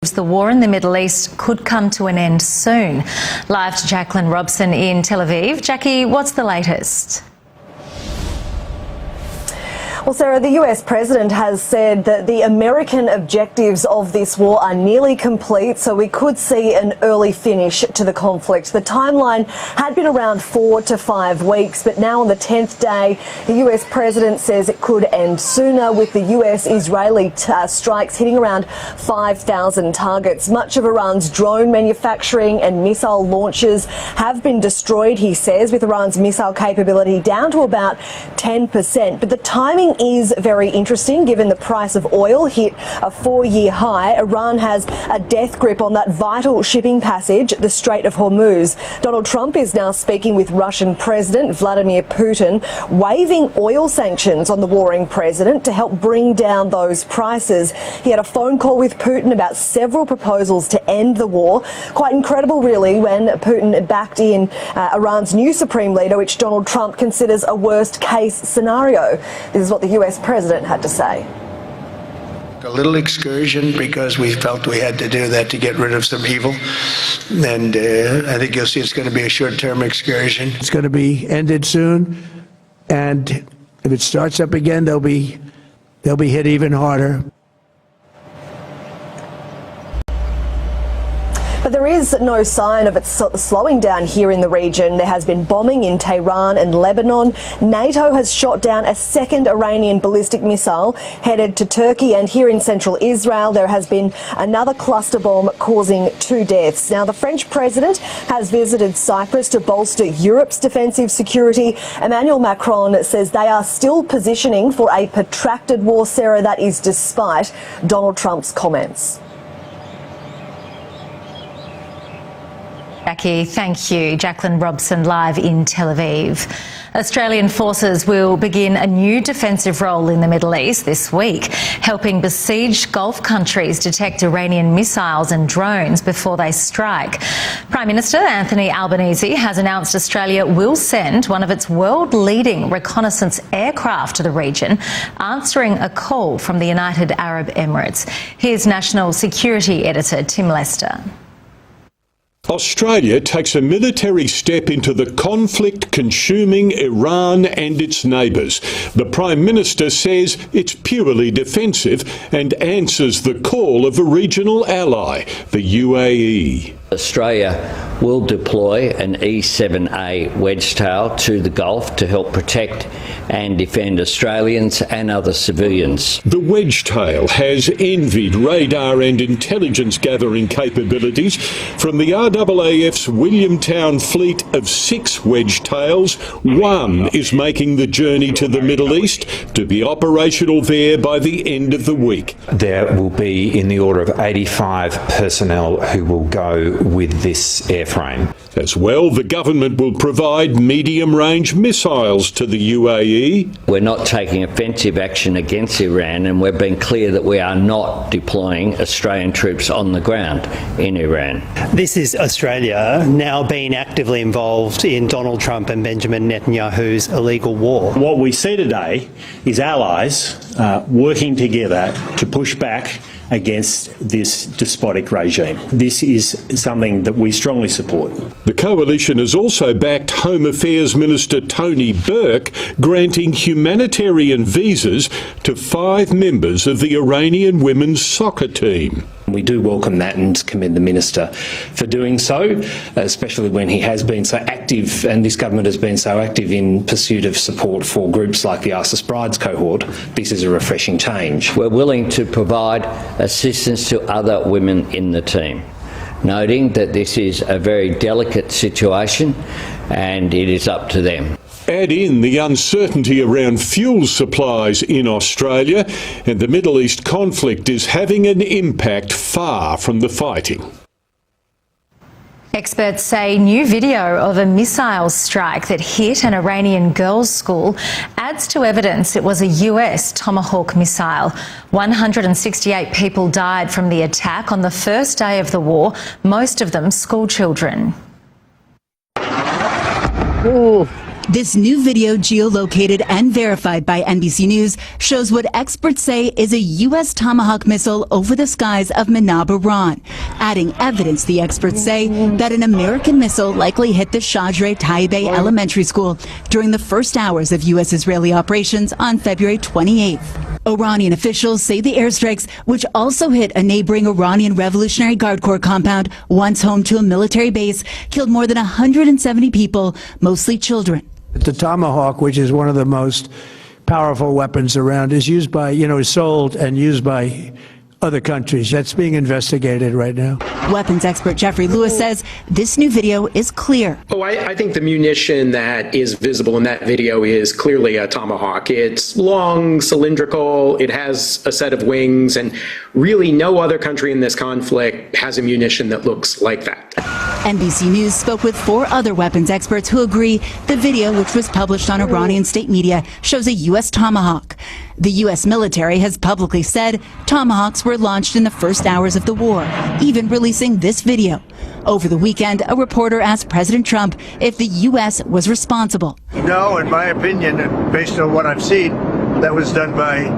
The war in the Middle East could come to an end soon. Live to Jacqueline Robson in Tel Aviv. Jackie, what's the latest? Well, Sarah, the US president has said that the American objectives of this war are nearly complete, so we could see an early finish to the conflict. The timeline had been around 4 to 5 weeks, but now on the 10th day, the US president says it could end sooner, with the US-Israeli strikes hitting around 5,000 targets. Much of Iran's drone manufacturing and missile launches have been destroyed, he says, with Iran's missile capability down to about 10%. But the timing is very interesting given the price of oil hit a 4-year high. Iran has a death grip on that vital shipping passage, the Strait of Hormuz. Donald Trump is now speaking with Russian President Vladimir Putin, waiving oil sanctions on the warring president to help bring down those prices. He had a phone call with Putin about several proposals to end the war. Quite incredible, really, when Putin backed in Iran's new supreme leader, which Donald Trump considers a worst-case scenario. This is what the US president had to say. A little excursion because we felt we had to do that to get rid of some evil. And I think you'll see it's going to be a short-term excursion. It's going to be ended soon. And if it starts up again, they'll be hit even harder. But there is no sign of it slowing down here in the region. There has been bombing in Tehran and Lebanon. NATO has shot down a second Iranian ballistic missile headed to Turkey, and here in central Israel there has been another cluster bomb causing 2 deaths. Now, the French president has visited Cyprus to bolster Europe's defensive security. Emmanuel Macron says they are still positioning for a protracted war, Sarah, that is despite Donald Trump's comments. Jackie, thank you. Jacqueline Robson live in Tel Aviv. Australian forces will begin a new defensive role in the Middle East this week, helping besieged Gulf countries detect Iranian missiles and drones before they strike. Prime Minister Anthony Albanese has announced Australia will send one of its world-leading reconnaissance aircraft to the region, answering a call from the United Arab Emirates. Here's National Security Editor Tim Lester. Australia takes a military step into the conflict consuming Iran and its neighbours. The Prime Minister says it's purely defensive and answers the call of a regional ally, the UAE. Australia will deploy an E-7A Wedgetail to the Gulf to help protect and defend Australians and other civilians. The Wedgetail has envied radar and intelligence gathering capabilities from the RAAF's Williamtown fleet of 6 Wedgetails. One is making the journey to the Middle East to be operational there by the end of the week. There will be in the order of 85 personnel who will go with this airframe. As well, the government will provide medium-range missiles to the UAE. We're not taking offensive action against Iran, and we've been clear that we are not deploying Australian troops on the ground in Iran. This is Australia now being actively involved in Donald Trump and Benjamin Netanyahu's illegal war. What we see today is allies working together to push back against this despotic regime. This is something that we strongly support. The coalition has also backed Home Affairs Minister Tony Burke, granting humanitarian visas to 5 members of the Iranian women's soccer team. We do welcome that and commend the Minister for doing so, especially when he has been so active and this government has been so active in pursuit of support for groups like the ISIS Brides cohort. This is a refreshing change. We're willing to provide assistance to other women in the team, noting that this is a very delicate situation and it is up to them. Add in the uncertainty around fuel supplies in Australia, and the Middle East conflict is having an impact far from the fighting. Experts say new video of a missile strike that hit an Iranian girls' school adds to evidence it was a US Tomahawk missile. 168 people died from the attack on the first day of the war, most of them school children. Ooh. This new video, geolocated and verified by NBC News, shows what experts say is a U.S. Tomahawk missile over the skies of Manab, Iran, adding evidence, the experts say, that an American missile likely hit the Shajre Taibeh Elementary School during the first hours of U.S.-Israeli operations on February 28th. Iranian officials say the airstrikes, which also hit a neighboring Iranian Revolutionary Guard Corps compound, once home to a military base, killed more than 170 people, mostly children. The Tomahawk, which is one of the most powerful weapons around, is used by, is sold and used by other countries. That's being investigated right now. Weapons expert Jeffrey Lewis says this new video is clear. Oh, I think the munition that is visible in that video is clearly a Tomahawk. It's long, cylindrical, it has a set of wings, and really no other country in this conflict has a munition that looks like that. NBC News spoke with 4 other weapons experts who agree the video, which was published on Iranian state media, shows a U.S. Tomahawk. The U.S. military has publicly said Tomahawks were launched in the first hours of the war, even releasing this video. Over the weekend, a reporter asked President Trump if the U.S. was responsible. No, in my opinion, based on what I've seen, that was done by